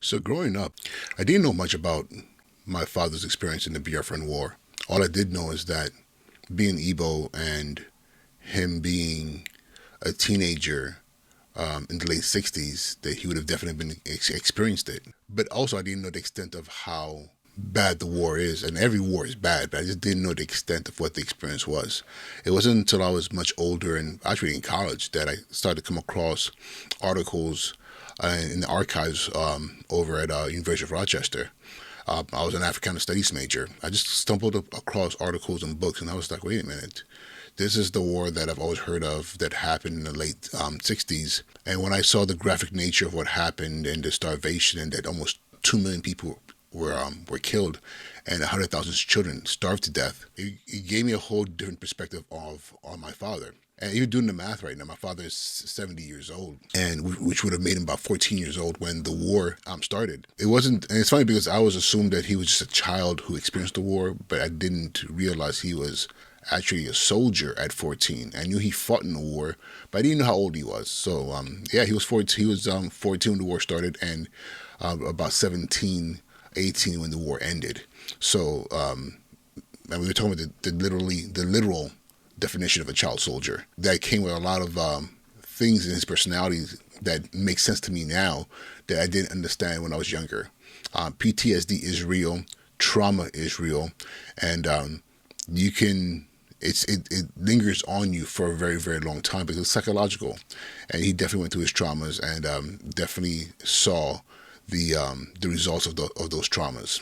So growing up, I didn't know much about my father's experience in the Biafran War. All I did know is that being Igbo and him being a teenager in the late 60s, that he would have definitely been experienced it. But also, I didn't know the extent of how bad the war is. And every war is bad, but I just didn't know the extent of what the experience was. It wasn't until I was much older and actually in college that I started to come across articles in the archives over at University of Rochester. I was an Africana Studies major. I just stumbled across articles and books, and I was like, wait a minute. This is the war that I've always heard of that happened in the late 60s. And when I saw the graphic nature of what happened and the starvation and that almost 2 million people were killed and 100,000 children starved to death, it gave me a whole different perspective of on my father. And even doing the math right now, my father is 70 years old, and which would have made him about 14 years old when the war started. It wasn't, and it's funny because I was assumed that he was just a child who experienced the war, but I didn't realize he was actually a soldier at 14. I knew he fought in the war, but I didn't know how old he was. So yeah, he was 14. He was 14 when the war started, and about 17, 18 when the war ended. So and we were talking about the literal definition of a child soldier. That came with a lot of things in his personality that make sense to me now that I didn't understand when I was younger. PTSD is real, trauma is real, and you can. It lingers on you for a very, very long time because it's psychological, and he definitely went through his traumas and definitely saw the results of those traumas.